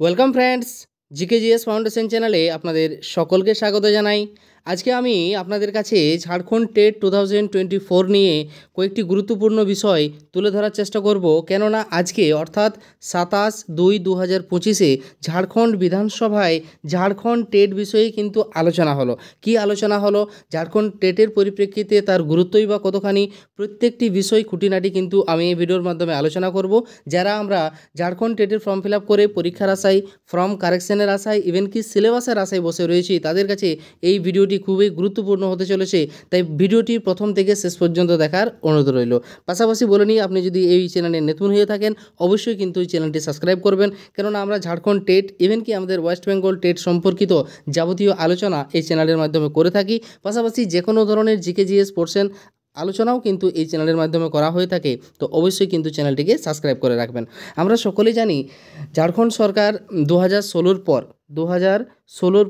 Welcome friends, GK GS foundation চ্যানেলে আপনাদের সকলকে স্বাগত জানাই। আজকে আমি আপনাদের কাছে ঝাড়খণ্ড টেট 2024 নিয়ে কয়েকটি গুরুত্বপূর্ণ বিষয় তুলে ধরার চেষ্টা করব। কেননা আজকে অর্থাৎ 27/2/2025 ঝাড়খণ্ড বিধানসভায় ঝাড়খণ্ড টেট বিষয়ে কিন্তু আলোচনা হলো। কি আলোচনা হলো, ঝাড়খণ্ড টেটের পরিপ্রেক্ষিতে তার গুরুত্বই বা কতখানি, প্রত্যেকটি বিষয় খুঁটিনাটি কিন্তু আমি এই ভিডিওর মাধ্যমে আলোচনা করব। যারা আমরা ঝাড়খণ্ড টেটের ফর্ম ফিল আপ করে পরীক্ষার আশায়, ফর্ম কারেকশনের আশায়, ইভেন কি সিলেবাসের আশায় বসে রয়েছি, তাদের কাছে এই ভিডিওটি খুবই গুরুত্বপূর্ণ হতে চলেছে। তাই ভিডিওটি প্রথম থেকে শেষ পর্যন্ত দেখার অনুরোধ রইল। পাশাপাশি বলে নিই, আপনি যদি এই চ্যানেলে নতুন হয়ে থাকেন অবশ্যই কিন্তু এই চ্যানেলটি সাবস্ক্রাইব করবেন। কেননা আমরা ঝাড়খণ্ড টেট, ইভেন কি আমাদের ওয়েস্ট বেঙ্গল টেট সম্পর্কিত যাবতীয় আলোচনা এই চ্যানেলের মাধ্যমে করে থাকি। পাশাপাশি যে কোনো ধরনের জিকেজিএস পোর্শন আলোচনাও কিন্তু এই চ্যানেলের মাধ্যমে করা হয়ে থাকে। তো অবশ্যই কিন্তু চ্যানেলটিকে সাবস্ক্রাইব করে রাখবেন। আমরা সকলেই জানি ঝাড়খণ্ড সরকার 2016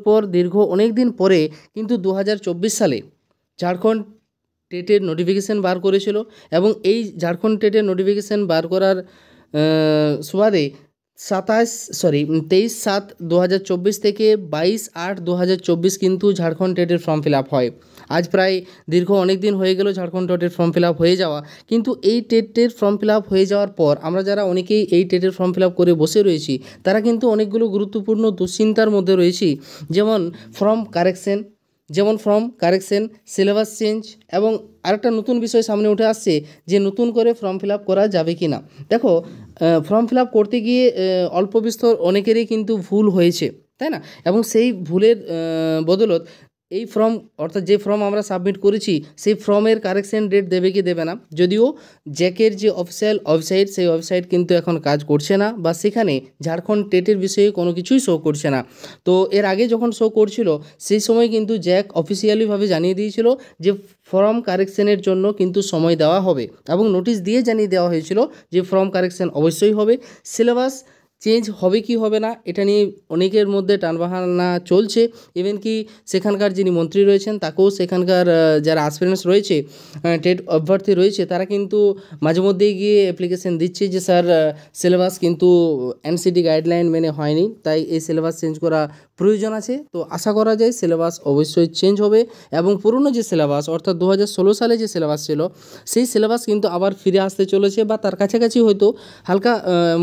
পর দীর্ঘ অনেক দিন পরে কিন্তু 2024 সালে ঝাড়খণ্ড টেটের নোটিফিকেশান বার করেছিল। এবং এই ঝাড়খণ্ড টেটের নোটিফিকেশান বার করার সুবাদে 23/7/2024 থেকে 22/8/2024 কিন্তু ঝাড়খণ্ড টেটের ফর্ম ফিল আপ হয়। আজ প্রায় দীর্ঘ অনেক দিন হয়ে গেল ঝাড়খণ্ড টেটের ফর্ম ফিল আপ হয়ে যাওয়া। কিন্তু এই টেটের ফর্ম ফিল আপ হয়ে যাওয়ার পর আমরা যারা অনেকেই এই টেটের ফর্ম ফিল আপ করে বসে রয়েছি, তারা কিন্তু অনেকগুলো গুরুত্বপূর্ণ দুশ্চিন্তার মধ্যে রয়েছি। যেমন ফর্ম কারেকশন, সিলেবাস চেঞ্জ, এবং আরেকটা নতুন বিষয় সামনে উঠে আসছে যে নতুন করে ফর্ম ফিল আপ করা যাবে কি না। দেখো, ফর্ম ফিল আপ করতে গিয়ে অল্প বিস্তর অনেকেরই কিন্তু ভুল হয়েছে, তাই না? এবং সেই ভুলের বদলত এই ফর্ম, অর্থাৎ যে ফর্ম আমরা সাবমিট করেছি সেই ফর্মের কারেকশন ডেট দেবে কি দেবে না। যদিও জ্যাকের যে অফিসিয়াল ওয়েবসাইট, সেই ওয়েবসাইট কিন্তু এখন কাজ করছে না, বা সেখানে ঝাড়খণ্ড টেটের বিষয়ে কোনো কিছুই শো করছে না। তো এর আগে যখন শো করছিল সেই সময় কিন্তু জ্যাক অফিসিয়ালিভাবে জানিয়ে দিয়েছিল যে ফর্ম কারেকশনের জন্য কিন্তু সময় দেওয়া হবে, এবং নোটিশ দিয়ে জানিয়ে দেওয়া হয়েছিল যে ফর্ম কারেকশন অবশ্যই হবে। সিলেবাস চেঞ্জ হবে কি হবে না এটা নিয়ে অনেকের মধ্যে টানবাহানা চলছে। ইভেন কি সেখানকার যিনি মন্ত্রী রয়েছেন তাকেও, সেখানকার যারা অ্যাসপিরেন্টস রয়েছে, টেট অভ্যর্থী রয়েছে, তারা কিন্তু মাঝে মধ্যেই গিয়ে অ্যাপ্লিকেশন দিচ্ছে যে স্যার, সিলেবাস কিন্তু এনসিটি গাইডলাইন মেনে হয়নি, তাই এই সিলেবাস চেঞ্জ করা প্রয়োজন আছে। তো আশা করা যায় সিলেবাস অবশ্যই চেঞ্জ হবে, এবং পুরনো যে সিলেবাস, অর্থাৎ 2016 সালে যে সিলেবাস ছিল সেই সিলেবাস কিন্তু আবার ফিরে আসতে চলেছে, বা তার কাছাকাছি হয়তো হালকা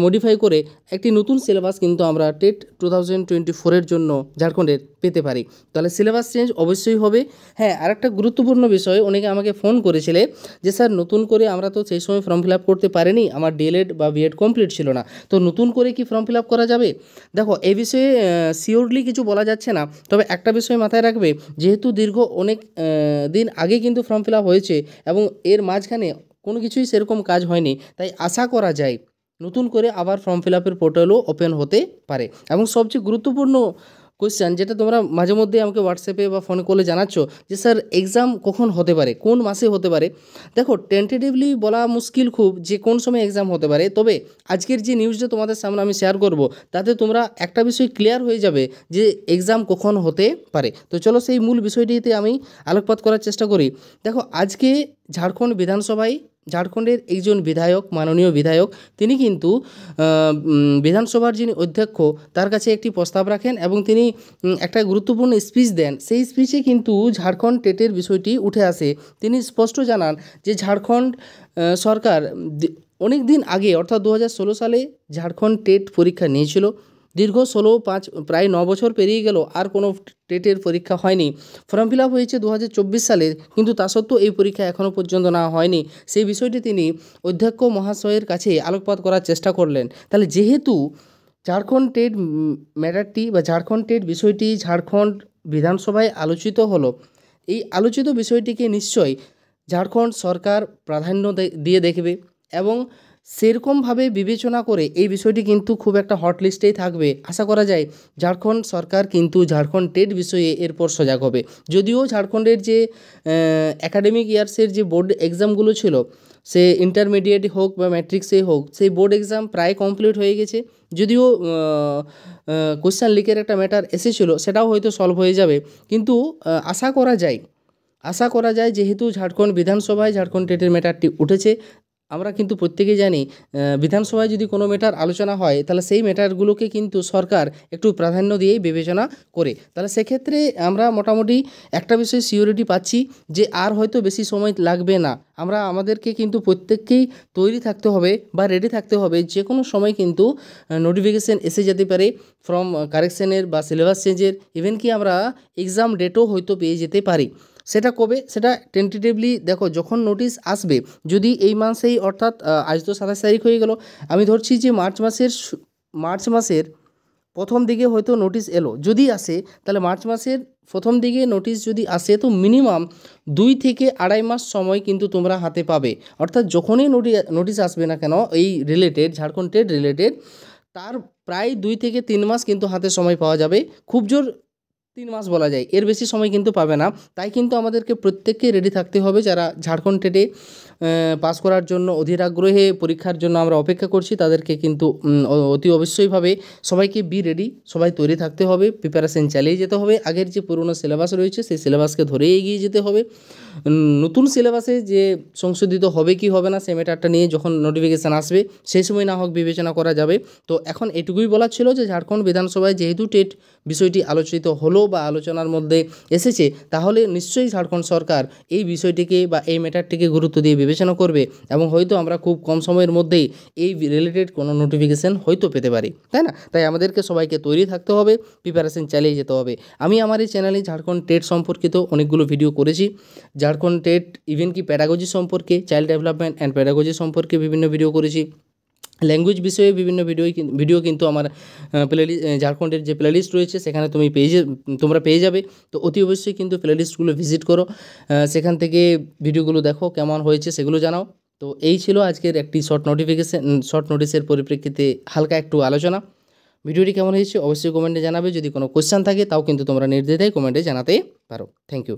মডিফাই করে একটি নতুন সিলেবাস কিন্তু আমরা টেট 2024 জন্য ঝাড়খণ্ডের পেতে পারি। তাহলে সিলেবাস চেঞ্জ অবশ্যই হবে। হ্যাঁ, আরেকটা গুরুত্বপূর্ণ বিষয়, অনেকে আমাকে ফোন করেছিলে যে স্যার, নতুন করে আমরা তো সেই সময় ফর্ম ফিল আপ করতে পারিনি, আমার ডিএলএড বা বিএড কমপ্লিট ছিল না, তো নতুন করে কি ফর্ম ফিল আপ করা যাবে? দেখো, এই বিষয়ে শিওরলি কিছু বলা যাচ্ছে না, তবে একটা বিষয় মাথায় রাখবে, যেহেতু দীর্ঘ অনেক দিন আগে কিন্তু ফর্ম ফিল আপ হয়েছে এবং এর মাঝখানে কোনো কিছুই সেরকম কাজ হয়নি, তাই আশা করা যায় নতুন করে আবার ফর্ম ফিল আপের পোর্টালও ওপেন হতে পারে। এবং সবচেয়ে গুরুত্বপূর্ণ কোয়েশ্চেন, যেটা তোমরা মাঝে মধ্যে আমাকে হোয়াটসঅ্যাপে বা ফোন কলে জানাচ্ছ যে স্যার, এক্সাম কখন হতে পারে, কোন মাসে হতে পারে। দেখো, টেন্টেটিভলি বলা মুশকিল খুব যে কোন সময় এক্সাম হতে পারে, তবে আজকের যে নিউজটা তোমাদের সামনে আমি শেয়ার করব তাতে তোমরা একটা বিষয় ক্লিয়ার হয়ে যাবে যে এক্সাম কখন হতে পারে। তো চলো সেই মূল বিষয়টিতে আমি আলোকপাত করার চেষ্টা করি। দেখো, আজকে ঝাড়খণ্ড বিধানসভায় ঝাড়খণ্ডের একজন বিধায়ক, মাননীয় বিধায়ক, তিনি কিন্তু বিধানসভার যিনি অধ্যক্ষ তার কাছে একটি প্রস্তাব রাখেন, এবং তিনি একটা গুরুত্বপূর্ণ স্পিচ দেন। সেই স্পিচে কিন্তু ঝাড়খণ্ড টেটের বিষয়টি উঠে আসে। তিনি স্পষ্ট জানান যে ঝাড়খণ্ড সরকার অনেক দিন আগে, অর্থাৎ 2016 সালে ঝাড়খণ্ড টেট পরীক্ষা নিয়েছিল। দীর্ঘ 5 প্রায় 9 বছর পেরিয়ে গেল, আর কোনো টেটের পরীক্ষা হয়নি। ফর্ম ফিল আপ হয়েছে 2024 সালে, কিন্তু তা সত্ত্বেও এই পরীক্ষা এখনও পর্যন্ত না হয়নি। সেই বিষয়টি তিনি অধ্যক্ষ মহাশয়ের কাছে আলোকপাত করার চেষ্টা করলেন। তাহলে যেহেতু ঝাড়খণ্ড টেট ম্যাটারটি বা ঝাড়খণ্ড টেট বিষয়টি ঝাড়খণ্ড বিধানসভায় আলোচিত হলো, এই আলোচিত বিষয়টিকে নিশ্চয়ই ঝাড়খণ্ড সরকার প্রাধান্য দিয়ে দেখবে, এবং সেরকমভাবে বিবেচনা করে এই বিষয়টি কিন্তু খুব একটা হট লিস্টেই থাকবে। আশা করা যায় ঝাড়খণ্ড সরকার কিন্তু ঝাড়খণ্ড টেট বিষয়ে এরপর সজাগ হবে। যদিও ঝাড়খণ্ডের যে অ্যাকাডেমিক ইয়ার্সের যে বোর্ড এক্সামগুলো ছিল, সে ইন্টারমিডিয়েট হোক বা ম্যাট্রিক্সে হোক, সেই বোর্ড এক্সাম প্রায় কমপ্লিট হয়ে গেছে। যদিও কোশ্চেন লিকের একটা ম্যাটার এসেছিলো, সেটাও হয়তো সলভ হয়ে যাবে। কিন্তু আশা করা যায় যেহেতু ঝাড়খণ্ড বিধানসভায় ঝাড়খণ্ড টেটের ম্যাটারটি উঠেছে, আমরা কিন্তু প্রত্যেকেই জানি বিধানসভায় যদি কোনো ম্যাটার আলোচনা হয় তাহলে সেই ম্যাটারগুলোকে কিন্তু সরকার একটু প্রাধান্য দিয়েই বিবেচনা করে। তাহলে সেক্ষেত্রে আমরা মোটামুটি একটা বিষয়ে সিওরিটি পাচ্ছি যে আর হয়তো বেশি সময় লাগবে না। আমাদেরকে কিন্তু প্রত্যেককেই তৈরি থাকতে হবে বা রেডি থাকতে হবে, যে কোনো সময় কিন্তু নোটিফিকেশান এসে যেতে পারে ফ্রম কারেকশানের বা সিলেবাস চেঞ্জের, ইভেন কি আমরা এক্সাম ডেটও হয়তো পেয়ে যেতে পারি। সেটা কবে, সেটা টেন্টেটিভলি দেখো যখন নোটিশ আসবে, যদি এই মাসেই অর্থাৎ আজ তো 27 তারিখ হয়ে গেল, আমি ধরছি যে মার্চ মাসের প্রথম দিকে হয়তো নোটিশ এলো, যদি আসে তাহলে মার্চ মাসের প্রথম দিকে নোটিশ যদি আসে তো মিনিমাম 2 থেকে 2.5 মাস সময় কিন্তু তোমরা হাতে পাবে। অর্থাৎ যখনই নোটিশ আসবে না কেন এই রিলেটেড ঝাড়খণ্ড টেট রিলেটেড, তার প্রায় 2 থেকে 3 মাস কিন্তু হাতে সময় পাওয়া যাবে। খুব জোর 3 মাস বলা যায়, এর বেশি সময় কিন্তু পাবে না। তাই কিন্তু আমাদেরকে প্রত্যেককে রেডি থাকতে হবে যারা ঝাড়খণ্ড টেটে পাস করার জন্য অধীর আগ্রহে পরীক্ষার জন্য আমরা অপেক্ষা করছি, তাদেরকে কিন্তু অতি অবশ্যইভাবে সবাইকে বি রেডি, সবাই তৈরি থাকতে হবে, প্রিপারেশন চালিয়ে যেতে হবে। আগের যে পুরনো সিলেবাস রয়েছে সেই সিলেবাসকে ধরেই এগিয়ে যেতে হবে। নতুন সিলেবাসে যে সংশোধিত হবে কি হবে না সেই ম্যাটারটা নিয়ে যখন নোটিফিকেশান আসবে সেই সময় না হোক বিবেচনা করা যাবে। তো এখন এটুকুই বলার ছিল যে ঝাড়খণ্ড বিধানসভায় যেহেতু টেট বিষয়টি আলোচিত হলো বা আলোচনার মধ্যে এসেছে, তাহলে নিশ্চয়ই ঝাড়খণ্ড সরকার এই বিষয়টিকে বা এই ম্যাটারটিকে গুরুত্ব দিয়ে বিবেচনা করবে এবং হয়তো আমরা খুব কম সময়ের মধ্যেই এই রিলেটেড কোনো নোটিফিকেশান হয়তো পেতে পারি, তাই না? তাই আমাদেরকে সবাইকে তৈরি থাকতে হবে, প্রিপারেশন চালিয়ে যেতে হবে। আমি আমার এই চ্যানেলে ঝাড়খণ্ড টেট সম্পর্কিত অনেকগুলো ভিডিও করেছি, ঝাড়খণ্ড টেট ইভেন কি প্যাডাগজি সম্পর্কে, চাইল্ড ডেভেলপমেন্ট অ্যান্ড প্যাডাগজি সম্পর্কে বিভিন্ন ভিডিও করেছি, ল্যাঙ্গুয়েজ বিষয়ে বিভিন্ন ভিডিও কিন্তু আমার ঝাড়খণ্ডের যে প্লেলিস্ট রয়েছে সেখানে তোমরা পেয়ে যাবে। তো অতি অবশ্যই কিন্তু প্লেলিস্টগুলো ভিজিট করো, সেখান থেকে ভিডিওগুলো দেখো কেমন হয়েছে সেগুলো জানাও। তো এই ছিল আজকের একটি শর্ট নোটিসের পরিপ্রেক্ষিতে হালকা একটু আলোচনা। ভিডিওটি কেমন হয়েছে অবশ্যই কমেন্টে জানাবে, যদি কোনো কোশ্চেন থাকে তাও কিন্তু তোমরা নির্দ্বিধায় কমেন্টে জানাতে পারো। Thank you.